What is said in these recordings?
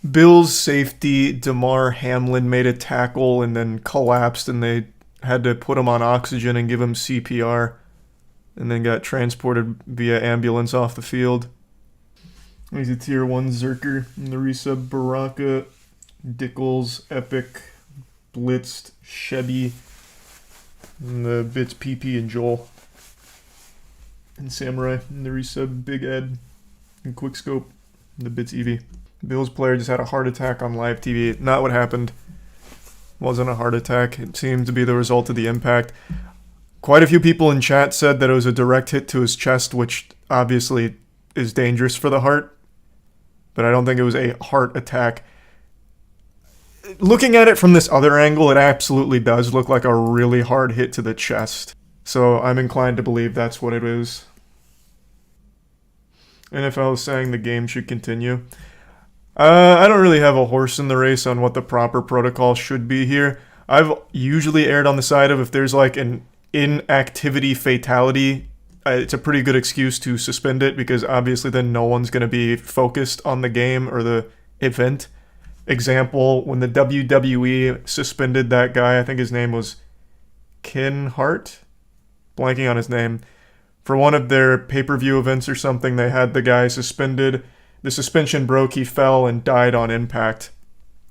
Bills safety Damar Hamlin made a tackle and then collapsed, and they had to put him on oxygen and give him CPR, and then got transported via ambulance off the field. He's a tier 1 Zerker in the resub Baraka, Dickles, Epic, Blitzed, Chevy, and the bits PP and Joel. And Samurai in the resub Big Ed, and Quickscope, and the bits Eevee. Bills player just had a heart attack on live TV. Not what happened. Wasn't a heart attack. It seemed to be the result of the impact. Quite a few people in chat said that it was a direct hit to his chest, which obviously is dangerous for the heart. But I don't think it was a heart attack. Looking at it from this other angle, it absolutely does look like a really hard hit to the chest. So I'm inclined to believe that's what it is. NFL is saying the game should continue. I don't really have a horse in the race on what the proper protocol should be here. I've usually erred on the side of if there's like an inactivity fatality, it's a pretty good excuse to suspend it, because obviously then no one's going to be focused on the game or the event. Example, when the WWE suspended that guy, I think his name was Ken Hart, blanking on his name, for one of their pay-per-view events or something. They had the guy suspended. The suspension broke, he fell, and died on impact.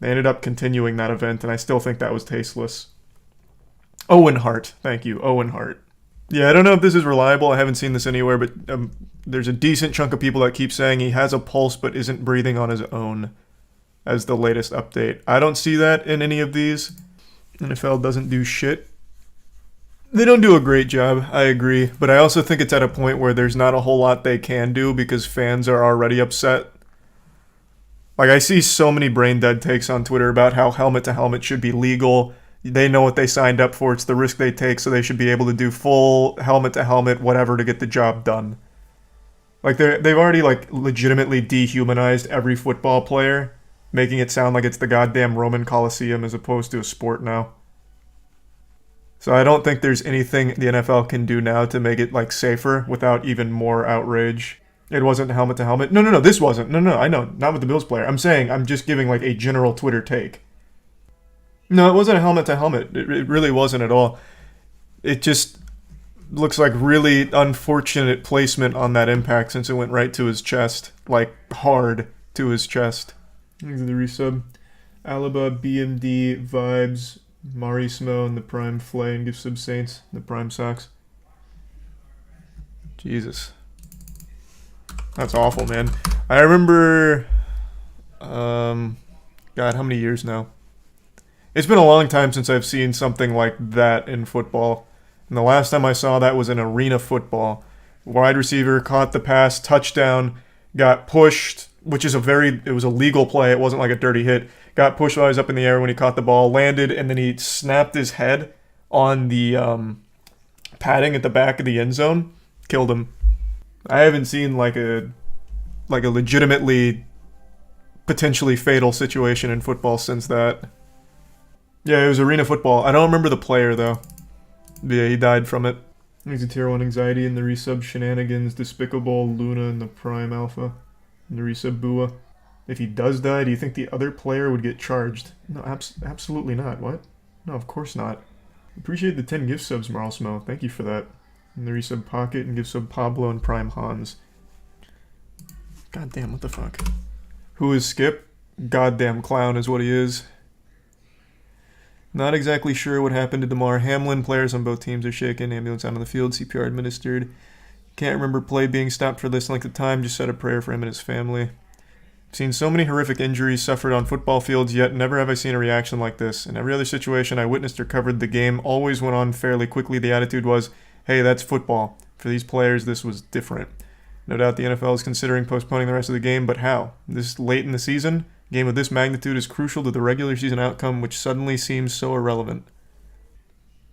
They ended up continuing that event, and I still think that was tasteless. Owen Hart. Thank you, Owen Hart. Yeah, I don't know if this is reliable. I haven't seen this anywhere, but there's a decent chunk of people that keep saying he has a pulse but isn't breathing on his own as the latest update. I don't see that in any of these. NFL doesn't do shit. They don't do a great job, I agree, but I also think it's at a point where there's not a whole lot they can do because fans are already upset. Like, I see so many brain dead takes on Twitter about how helmet to helmet should be legal. They know what they signed up for, it's the risk they take, so they should be able to do full helmet to helmet whatever to get the job done. Like, they've already like legitimately dehumanized every football player, making it sound like it's the goddamn Roman Coliseum as opposed to a sport now. So I don't think there's anything the NFL can do now to make it like safer without even more outrage. It wasn't helmet to helmet. No, this wasn't. No, I know, not with the Bills player. I'm saying, I'm just giving like a general Twitter take. No, it wasn't a helmet to helmet. It really wasn't at all. It just looks like really unfortunate placement on that impact since it went right to his chest, like hard to his chest. These are the resub. Alaba, BMD, Vibes, Marismo, and the Prime Flay, and Gift Sub Saints, the Prime Socks. Jesus. That's awful, man. I remember, God, how many years now? It's been a long time since I've seen something like that in football. And the last time I saw that was in arena football. Wide receiver caught the pass, touchdown, got pushed, which is it was a legal play. It wasn't like a dirty hit. Got pushed while he was up in the air when he caught the ball, landed, and then he snapped his head on the padding at the back of the end zone. Killed him. I haven't seen like a legitimately potentially fatal situation in football since that. Yeah, it was arena football. I don't remember the player though. Yeah, he died from it. He's a tier 1 anxiety in the resub Shenanigans, Despicable, Luna, and the Prime Alpha. And the resub Bua. If he does die, do you think the other player would get charged? No, absolutely not. What? No, of course not. Appreciate the 10 gift subs, Marl Smell. Thank you for that. And the resub Pocket and gift sub Pablo and Prime Hans. Goddamn, what the fuck? Who is Skip? Goddamn clown is what he is. Not exactly sure what happened to Damar Hamlin. Players on both teams are shaken. Ambulance out on the field. CPR administered. Can't remember play being stopped for this length of time. Just said a prayer for him and his family. Seen so many horrific injuries suffered on football fields, yet never have I seen a reaction like this. In every other situation I witnessed or covered, the game always went on fairly quickly. The attitude was, hey, that's football. For these players, this was different. No doubt the NFL is considering postponing the rest of the game, but how? This late in the season? A game of this magnitude is crucial to the regular season outcome, which suddenly seems so irrelevant.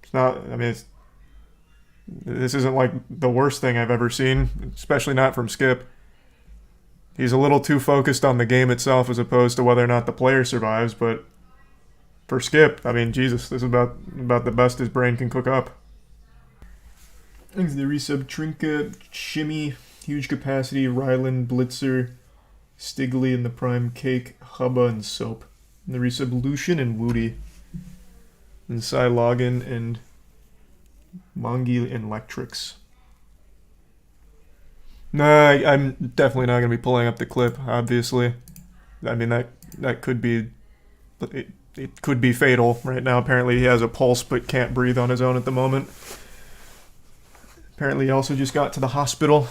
It's not, I mean, this isn't like the worst thing I've ever seen, especially not from Skip. He's a little too focused on the game itself as opposed to whether or not the player survives, but for Skip, I mean, Jesus, this is about the best his brain can cook up. Thanks to the resub Trinket, Shimmy, Huge Capacity, Ryland, Blitzer, Stigley in the prime, Cake, Hubba, and Soap. And the Resolution and Woody. And Psylogin and Mongi and Lectrix. Nah, I'm definitely not going to be pulling up the clip, obviously. I mean, that could be... It could be fatal. Right now, apparently he has a pulse but can't breathe on his own at the moment. Apparently he also just got to the hospital.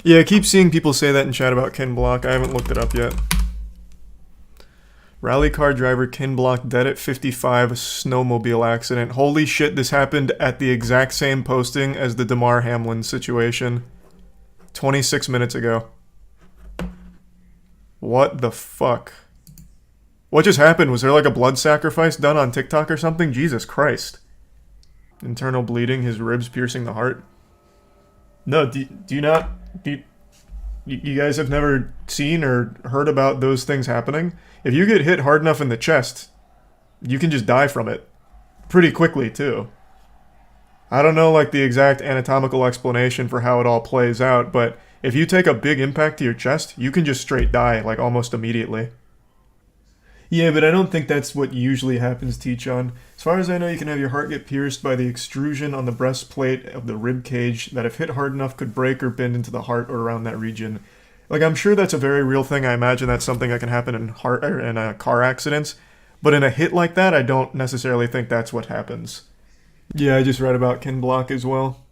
Yeah, I keep seeing people say that in chat about Ken Block. I haven't looked it up yet. Rally car driver Ken Block dead at 55, a snowmobile accident. Holy shit, this happened at the exact same posting as the Damar Hamlin situation. 26 minutes ago. What the fuck? What just happened? Was there like a blood sacrifice done on TikTok or something? Jesus Christ. Internal bleeding, his ribs piercing the heart. No, do you not... You guys have never seen or heard about those things happening? If you get hit hard enough in the chest, you can just die from it. Pretty quickly, too. I don't know, like, the exact anatomical explanation for how it all plays out, but if you take a big impact to your chest, you can just straight die, like, almost immediately. Yeah, but I don't think that's what usually happens, T-Chon. As far as I know, you can have your heart get pierced by the extrusion on the breastplate of the rib cage that if hit hard enough could break or bend into the heart or around that region. Like, I'm sure that's a very real thing. I imagine that's something that can happen in car accidents. But in a hit like that, I don't necessarily think that's what happens. Yeah, I just read about Ken Block as well.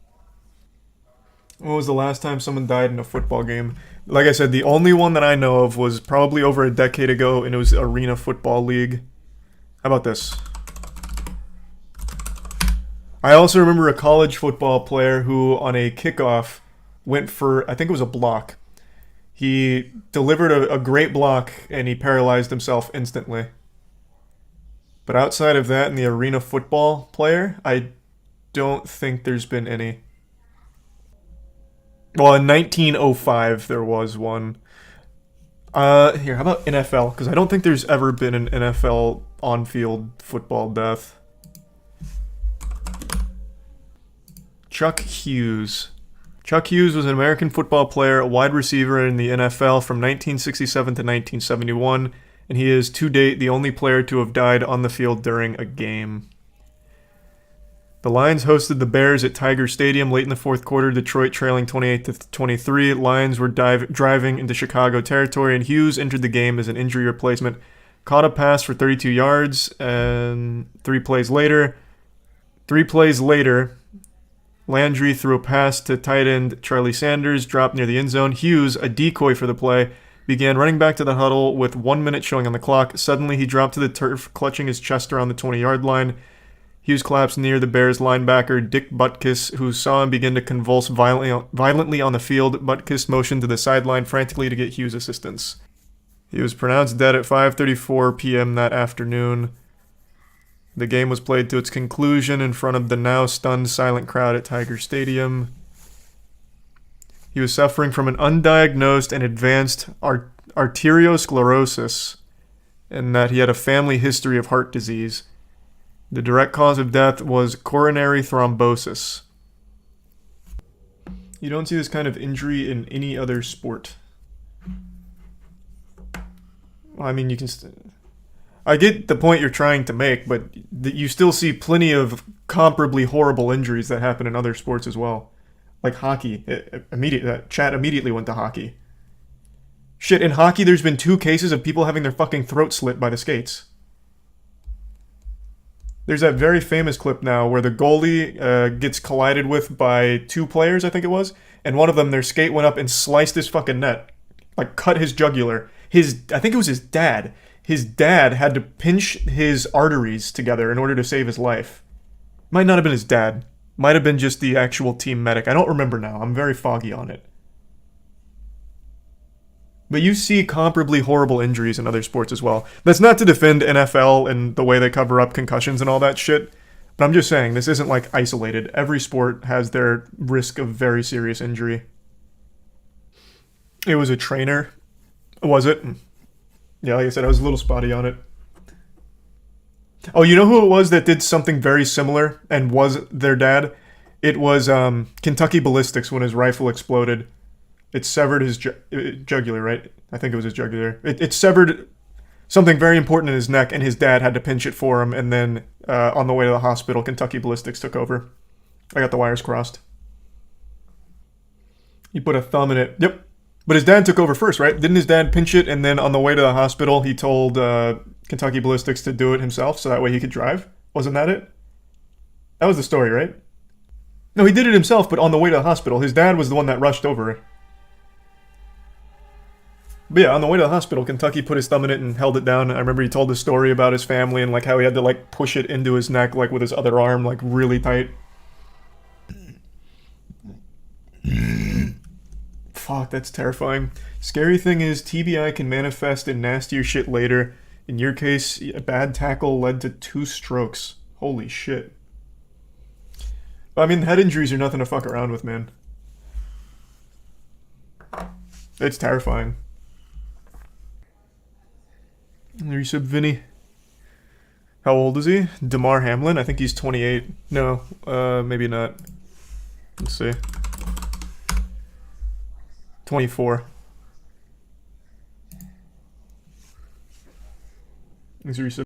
When was the last time someone died in a football game? Like I said, the only one that I know of was probably over a decade ago, and it was Arena Football League. How about this? I also remember a college football player who, on a kickoff, went for, I think it was a block. He delivered a great block, and he paralyzed himself instantly. But outside of that, in the arena football player, I don't think there's been any. Well, in 1905, there was one. Here, how about NFL? Because I don't think there's ever been an NFL on-field football death. Chuck Hughes. Chuck Hughes was an American football player, a wide receiver in the NFL from 1967 to 1971, and he is, to date, the only player to have died on the field during a game. The Lions hosted the Bears at Tiger Stadium late in the fourth quarter, Detroit trailing 28-23. Lions were driving into Chicago territory, and Hughes entered the game as an injury replacement. Caught a pass for 32 yards, and three plays later, Landry threw a pass to tight end Charlie Sanders, dropped near the end zone. Hughes, a decoy for the play, began running back to the huddle with 1 minute showing on the clock. Suddenly, he dropped to the turf, clutching his chest around the 20-yard line. Hughes collapsed near the Bears linebacker Dick Butkus, who saw him begin to convulse violently on the field. Butkus motioned to the sideline frantically to get Hughes assistance. He was pronounced dead at 5:34 p.m. that afternoon. The game was played to its conclusion in front of the now stunned silent crowd at Tiger Stadium. He was suffering from an undiagnosed and advanced arteriosclerosis, and that he had a family history of heart disease. The direct cause of death was coronary thrombosis. You don't see this kind of injury in any other sport. Well, I mean, you can... I get the point you're trying to make, but you still see plenty of comparably horrible injuries that happen in other sports as well. Like hockey. Chat immediately went to hockey. Shit, in hockey there's been 2 cases of people having their fucking throat slit by the skates. There's that very famous clip now where the goalie gets collided with by 2 players, I think it was, and one of them, their skate went up and sliced his fucking net. Like, cut his jugular. I think it was his dad. His dad had to pinch his arteries together in order to save his life. Might not have been his dad. Might have been just the actual team medic. I don't remember now. I'm very foggy on it. But you see comparably horrible injuries in other sports as well. That's not to defend NFL and the way they cover up concussions and all that shit. But I'm just saying, this isn't like isolated. Every sport has their risk of very serious injury. It was a trainer. Was it? Yeah, like I said, I was a little spotty on it. Oh, you know who it was that did something very similar and was their dad? It was Kentucky Ballistics when his rifle exploded. It severed his jugular, right? I think it was his jugular. It severed something very important in his neck, and his dad had to pinch it for him. And then on the way to the hospital, Kentucky Ballistics took over. I got the wires crossed. He put a thumb in it. Yep. But his dad took over first, right? Didn't his dad pinch it, and then on the way to the hospital, he told Kentucky Ballistics to do it himself, so that way he could drive? Wasn't that it? That was the story, right? No, he did it himself, but on the way to the hospital, his dad was the one that rushed over. But yeah, on the way to the hospital, Kentucky put his thumb in it and held it down. I remember he told the story about his family and like how he had to like push it into his neck like with his other arm, like really tight. Fuck, that's terrifying. Scary thing is, TBI can manifest in nastier shit later. In your case, a bad tackle led to 2 strokes. Holy shit. I mean, head injuries are nothing to fuck around with, man. It's terrifying. Resub Vinny. How old is he? Damar Hamlin? I think he's 28. No, maybe not. Let's see. 24. Is resub